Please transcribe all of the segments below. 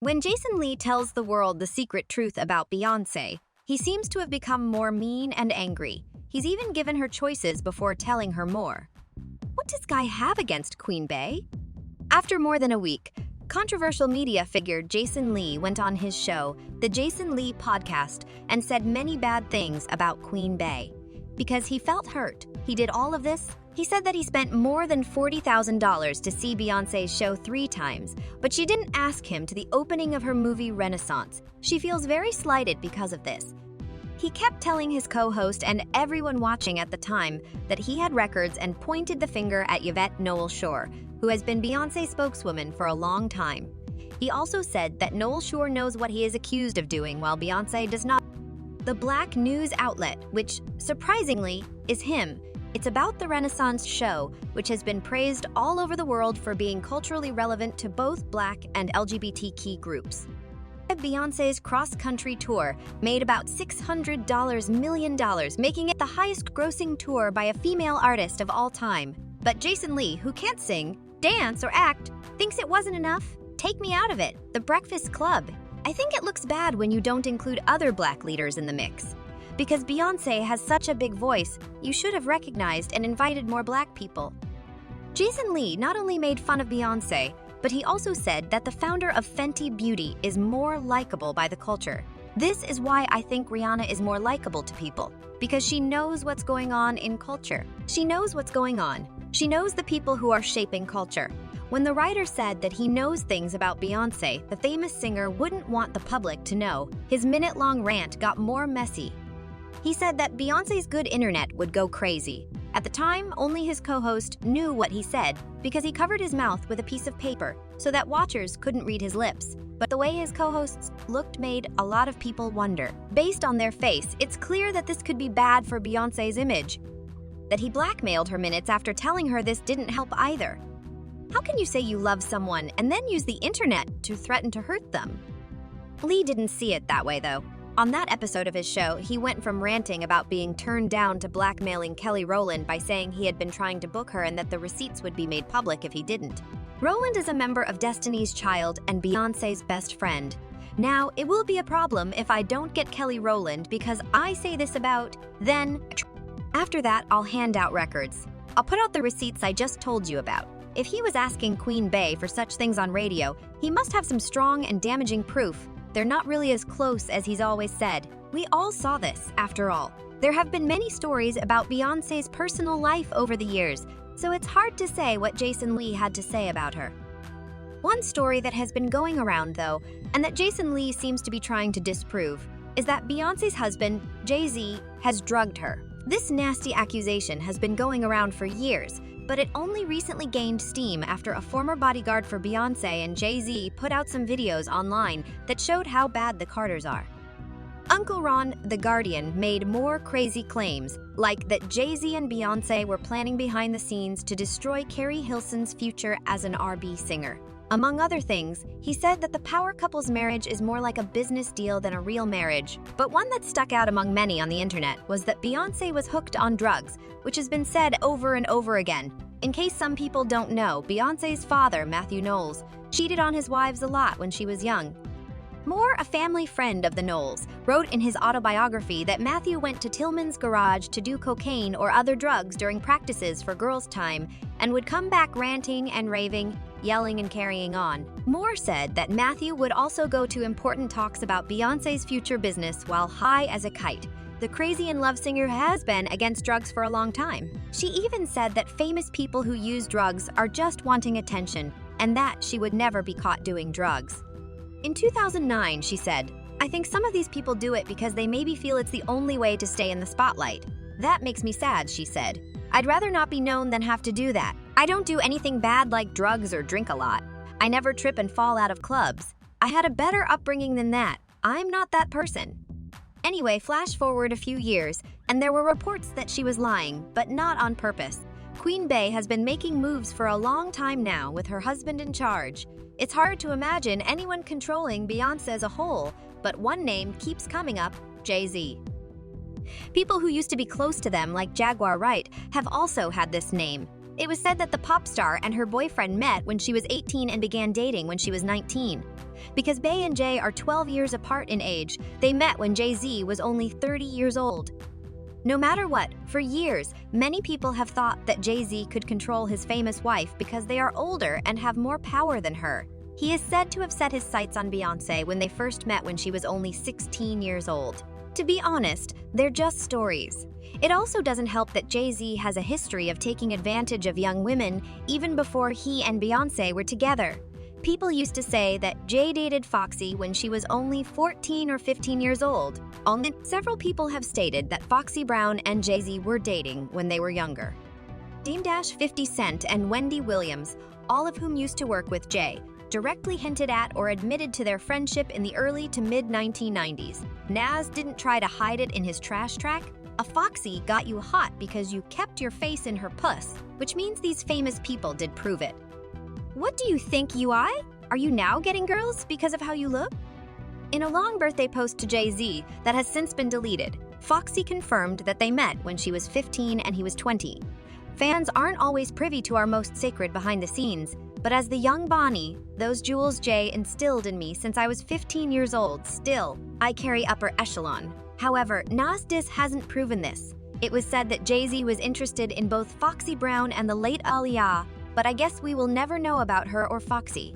When Jason Lee tells the world the secret truth about Beyoncé, he seems to have become more mean and angry. He's even given her choices before telling her more. What does Guy have against Queen Bey? After more than a week, controversial media figure Jason Lee went on his show, The Jason Lee Podcast, and said many bad things about Queen Bey. Because he felt hurt, he did all of this. He said that he spent more than $40,000 to see Beyoncé's show 3 times, but she didn't ask him to the opening of her movie Renaissance. She feels very slighted because of this. He kept telling his co-host and everyone watching at the time that he had records and pointed the finger at Yvette Noel-Schure, who has been Beyoncé's spokeswoman for a long time. He also said that Noel-Schure knows what he is accused of doing while Beyoncé does not. The Black news outlet, which, surprisingly, is him. It's about the Renaissance show, which has been praised all over the world for being culturally relevant to both Black and LGBTQ groups. Beyoncé's cross-country tour made about $600 million, making it the highest-grossing tour by a female artist of all time. But Jason Lee, who can't sing, dance, or act, thinks it wasn't enough. Take me out of it. The Breakfast Club. I think it looks bad when you don't include other Black leaders in the mix. Because Beyoncé has such a big voice, you should have recognized and invited more Black people. Jason Lee not only made fun of Beyoncé, but he also said that the founder of Fenty Beauty is more likable by the culture. This is why I think Rihanna is more likable to people, because she knows what's going on in culture. She knows what's going on. She knows the people who are shaping culture. When the writer said that he knows things about Beyoncé, the famous singer wouldn't want the public to know, his minute-long rant got more messy. He said that Beyoncé's good internet would go crazy. At the time, only his co-host knew what he said because he covered his mouth with a piece of paper so that watchers couldn't read his lips. But the way his co-hosts looked made a lot of people wonder. Based on their face, it's clear that this could be bad for Beyoncé's image. That he blackmailed her minutes after telling her this didn't help either. How can you say you love someone and then use the internet to threaten to hurt them? Lee didn't see it that way, though. On that episode of his show, he went from ranting about being turned down to blackmailing Kelly Rowland by saying he had been trying to book her and that the receipts would be made public if he didn't. Rowland is a member of Destiny's Child and Beyoncé's best friend. Now, it will be a problem if I don't get Kelly Rowland because I say this about, then. After that, I'll hand out records. I'll put out the receipts I just told you about. If he was asking Queen Bey for such things on radio, he must have some strong and damaging proof. They're not really as close as he's always said. We all saw this, after all. There have been many stories about Beyoncé's personal life over the years, so it's hard to say what Jason Lee had to say about her. One story that has been going around, though, and that Jason Lee seems to be trying to disprove, is that Beyoncé's husband, Jay-Z, has drugged her. This nasty accusation has been going around for years, but it only recently gained steam after a former bodyguard for Beyoncé and Jay-Z put out some videos online that showed how bad the Carters are. Uncle Ron, The Guardian, made more crazy claims, like that Jay-Z and Beyoncé were planning behind the scenes to destroy Carrie Hilson's future as an R&B singer. Among other things, he said that the power couple's marriage is more like a business deal than a real marriage. But one that stuck out among many on the internet was that Beyoncé was hooked on drugs, which has been said over and over again. In case some people don't know, Beyoncé's father, Matthew Knowles, cheated on his wives a lot when she was young. Moore, a family friend of the Knowles, wrote in his autobiography that Matthew went to Tillman's garage to do cocaine or other drugs during practices for girls' time and would come back ranting and raving, yelling and carrying on. Moore said that Matthew would also go to important talks about Beyoncé's future business while high as a kite. The crazy-in-love singer has been against drugs for a long time. She even said that famous people who use drugs are just wanting attention, and that she would never be caught doing drugs. In 2009, she said, "I think some of these people do it because they maybe feel it's the only way to stay in the spotlight. That makes me sad," she said. "I'd rather not be known than have to do that. I don't do anything bad like drugs or drink a lot. I never trip and fall out of clubs. I had a better upbringing than that. I'm not that person." Anyway, flash forward a few years, and there were reports that she was lying, but not on purpose. Queen Bey has been making moves for a long time now with her husband in charge. It's hard to imagine anyone controlling Beyoncé as a whole, but one name keeps coming up, Jay-Z. People who used to be close to them, like Jaguar Wright, have also had this name. It was said that the pop star and her boyfriend met when she was 18 and began dating when she was 19. Because Bey and Jay are 12 years apart in age, they met when Jay-Z was only 30 years old. No matter what, for years, many people have thought that Jay-Z could control his famous wife because they are older and have more power than her. He is said to have set his sights on Beyoncé when they first met when she was only 16 years old. To be honest, they're just stories. It also doesn't help that Jay-Z has a history of taking advantage of young women even before he and Beyoncé were together. People used to say that Jay dated Foxy when she was only 14 or 15 years old. Several people have stated that Foxy Brown and Jay-Z were dating when they were younger. Dame 50 Cent and Wendy Williams, all of whom used to work with Jay, directly hinted at or admitted to their friendship in the early to mid-1990s. Nas didn't try to hide it in his trash track. A Foxy got you hot because you kept your face in her puss, which means these famous people did prove it. What do you think, UI? Are you now getting girls because of how you look? In a long birthday post to Jay-Z that has since been deleted, Foxy confirmed that they met when she was 15 and he was 20. Fans aren't always privy to our most sacred behind the scenes, but as the young Bonnie, those jewels Jay instilled in me since I was 15 years old, still, I carry upper echelon. However, Nas diss hasn't proven this. It was said that Jay-Z was interested in both Foxy Brown and the late Aaliyah, but I guess we will never know about her or Foxy.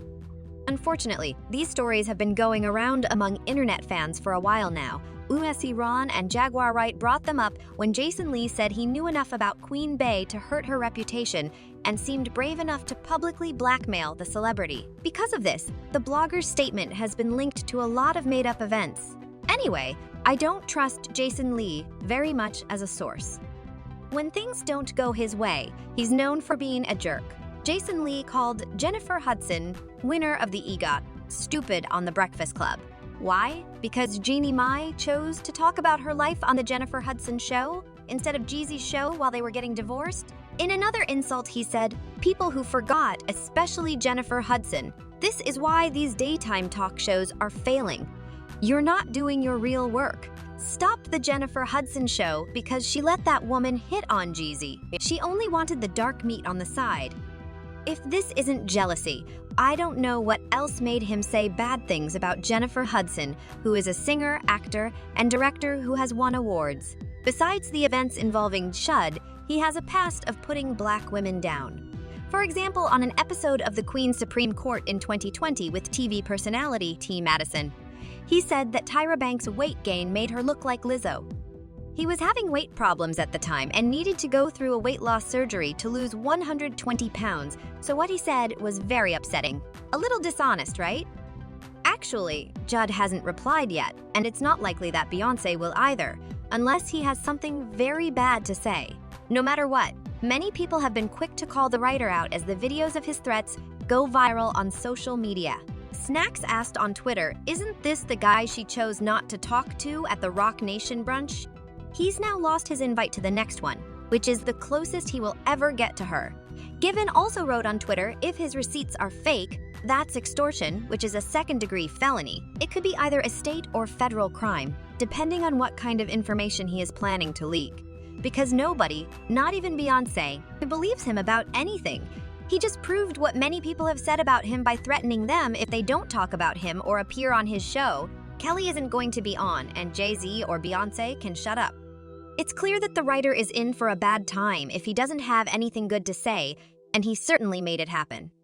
Unfortunately, these stories have been going around among internet fans for a while now. Umesi Ron and Jaguar Wright brought them up when Jason Lee said he knew enough about Queen Bey to hurt her reputation and seemed brave enough to publicly blackmail the celebrity. Because of this, the blogger's statement has been linked to a lot of made-up events. Anyway, I don't trust Jason Lee very much as a source. When things don't go his way, he's known for being a jerk. Jason Lee called Jennifer Hudson, winner of the EGOT, stupid on The Breakfast Club. Why? Because Jeannie Mai chose to talk about her life on the Jennifer Hudson show instead of Jeezy's show while they were getting divorced? In another insult, he said, "People who forgot, especially Jennifer Hudson. This is why these daytime talk shows are failing. You're not doing your real work. Stop the Jennifer Hudson show because she let that woman hit on Jeezy. She only wanted the dark meat on the side." If this isn't jealousy, I don't know what else made him say bad things about Jennifer Hudson, who is a singer, actor, and director who has won awards. Besides the events involving Chud, he has a past of putting black women down. For example, on an episode of the Queen's Supreme Court in 2020 with TV personality T. Madison, he said that Tyra Banks' weight gain made her look like Lizzo. He was having weight problems at the time and needed to go through a weight loss surgery to lose 120 pounds, so what he said was very upsetting. A little dishonest, right? Actually, Judd hasn't replied yet, and it's not likely that Beyoncé will either, unless he has something very bad to say. No matter what, many people have been quick to call the writer out as the videos of his threats go viral on social media. Snacks asked on Twitter, "Isn't this the guy she chose not to talk to at the Rock Nation brunch?" He's now lost his invite to the next one, which is the closest he will ever get to her. Given also wrote on Twitter, if his receipts are fake, that's extortion, which is a second-degree felony. It could be either a state or federal crime, depending on what kind of information he is planning to leak. Because nobody, not even Beyoncé, believes him about anything. He just proved what many people have said about him by threatening them if they don't talk about him or appear on his show. Kelly isn't going to be on, and Jay-Z or Beyoncé can shut up. It's clear that the writer is in for a bad time if he doesn't have anything good to say, and he certainly made it happen.